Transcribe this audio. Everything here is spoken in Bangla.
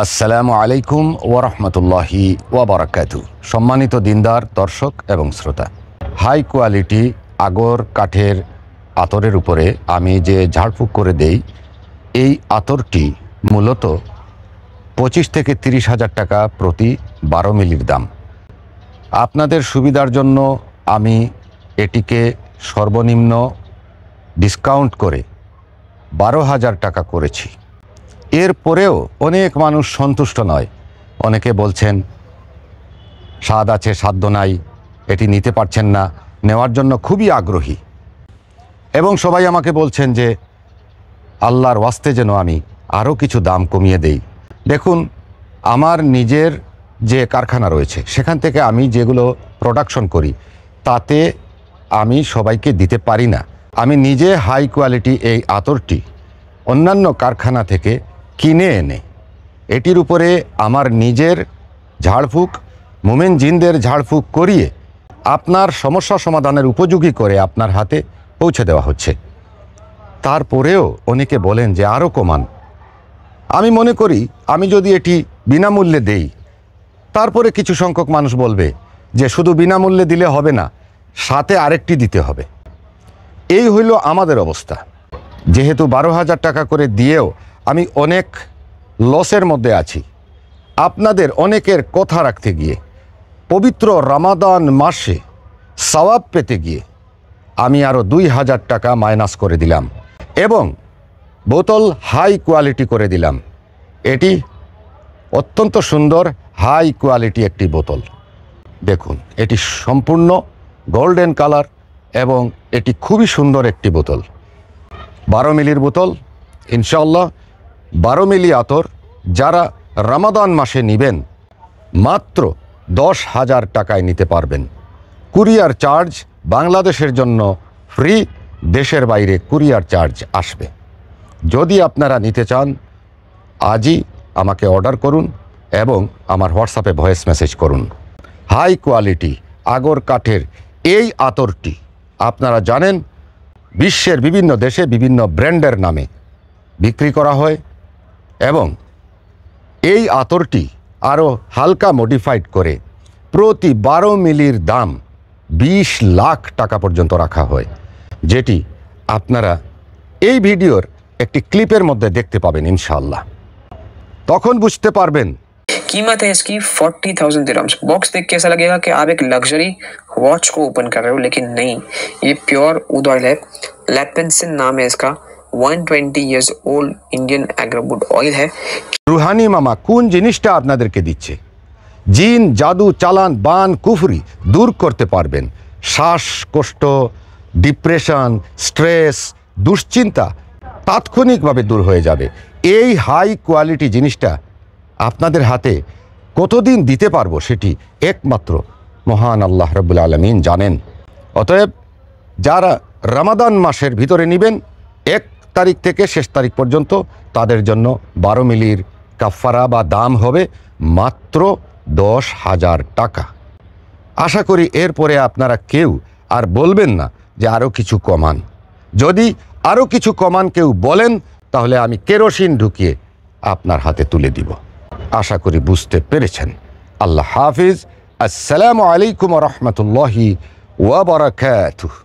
আসসালামু আলাইকুম ওরহমতুল্লাহি ওবরাকাতু। সম্মানিত দিনদার দর্শক এবং শ্রোতা, হাই কোয়ালিটি আগর কাঠের আতরের উপরে আমি যে ঝাড়ফুঁক করে দেই, এই আতরটি মূলত 25 থেকে 30 হাজার টাকা প্রতি 12 মিলির দাম। আপনাদের সুবিধার জন্য আমি এটিকে সর্বনিম্ন ডিসকাউন্ট করে 12,000 টাকা করেছি। এরপরেও অনেক মানুষ সন্তুষ্ট নয়। অনেকে বলছেন স্বাদ আছে সাধ্য নাই, এটি নিতে পারছেন না, নেওয়ার জন্য খুবই আগ্রহী। এবং সবাই আমাকে বলছেন যে আল্লাহর ওয়াস্তে যেন আমি আরও কিছু দাম কমিয়ে দেই। দেখুন, আমার নিজের যে কারখানা রয়েছে সেখান থেকে আমি যেগুলো প্রোডাকশন করি তাতে আমি সবাইকে দিতে পারি না। আমি নিজে হাই কোয়ালিটি এই আতরটি অন্যান্য কারখানা থেকে কিনে এনে এটির উপরে আমার নিজের ঝাড়ফুঁক, মোমেন জিনদের ঝাড়ফুঁক করিয়ে আপনার সমস্যা সমাধানের উপযোগী করে আপনার হাতে পৌঁছে দেওয়া হচ্ছে। তারপরেও অনেকে বলেন যে আরও কমান। আমি মনে করি আমি যদি এটি বিনামূল্যে দেই, তারপরে কিছু সংখ্যক মানুষ বলবে যে শুধু বিনামূল্যে দিলে হবে না, সাথে আরেকটি দিতে হবে। এই হইল আমাদের অবস্থা। যেহেতু 12,000 টাকা করে দিয়েও আমি অনেক লসের মধ্যে আছি, আপনাদের অনেকের কথা রাখতে গিয়ে, পবিত্র রমাদান মাসে সওয়াব পেতে গিয়ে আমি আরও 2,000 টাকা মাইনাস করে দিলাম এবং বোতল হাই কোয়ালিটি করে দিলাম। এটি অত্যন্ত সুন্দর হাই কোয়ালিটি একটি বোতল। দেখুন, এটি সম্পূর্ণ গোল্ডেন কালার এবং এটি খুবই সুন্দর একটি বোতল। 12 মিলির বোতল। ইনশাআল্লাহ 12 মিলি আতর যারা রমাদান মাসে নেবেন মাত্র 10,000 টাকায় নিতে পারবেন। কুরিয়ার চার্জ বাংলাদেশের জন্য ফ্রি, দেশের বাইরে কুরিয়ার চার্জ আসবে। যদি আপনারা নিতে চান আজই আমাকে অর্ডার করুন এবং আমার হোয়াটসঅ্যাপে ভয়েস মেসেজ করুন। হাই কোয়ালিটি আগর কাঠের এই আতরটি আপনারা জানেন বিশ্বের বিভিন্ন দেশে বিভিন্ন ব্র্যান্ডের নামে বিক্রি করা হয় এবং এই আতরটি আরও হালকা মডিফাইড করে প্রতি 12 মিলির দাম 20 লাখ টাকা পর্যন্ত রাখা হয়, যেটি আপনারা এই ভিডিওর একটি ক্লিপের মধ্যে দেখতে পাবেন ইনশাআল্লাহ। তখন বুঝতে পারবেন। कीमत है इसकी 40,000 दिरहम्स। बॉक्स देख के ऐसा लगेगा कि आप एक लग्जरी वॉच को ओपन कर रहे हो, लेकिन नहीं, ये प्योर ऊद ऑयल है। लैपेंसिन नाम है इसका। 120 years old इंडियन एग्रोवुड ऑयल है। রুহানি মামা কোন জিনিসটা আপনাদেরকে দিচ্ছে? জিন, জাদু, চালান, বান, কুফরি দূর করতে পারবেন। শ্বাসকষ্ট, ডিপ্রেশন, স্ট্রেস, দুশ্চিন্তা তাৎক্ষণিকভাবে দূর হয়ে যাবে। এই হাই কোয়ালিটি জিনিসটা আপনাদের হাতে কতদিন দিতে পারবো সেটি একমাত্র মহান আল্লাহ রাব্বুল আলামিন জানেন। অতএব যারা রমাদান মাসের ভিতরে নেবেন 1 তারিখ থেকে শেষ তারিখ পর্যন্ত, তাদের জন্য 12 মিলির কাফারা বা দাম হবে মাত্র 10,000 টাকা। আশা করি এরপরে আপনারা কেউ আর বলবেন না যে আরও কিছু কমান। যদি আরও কিছু কমান কেউ বলেন তাহলে আমি কেরোসিন ঢুকিয়ে আপনার হাতে তুলে দিব। আশা করি বুঝতে পেরেছেন। আল্লাহ হাফিজ। আসসালামু আলাইকুম ওয়া রাহমাতুল্লাহি ওয়া বারাকাতুহু।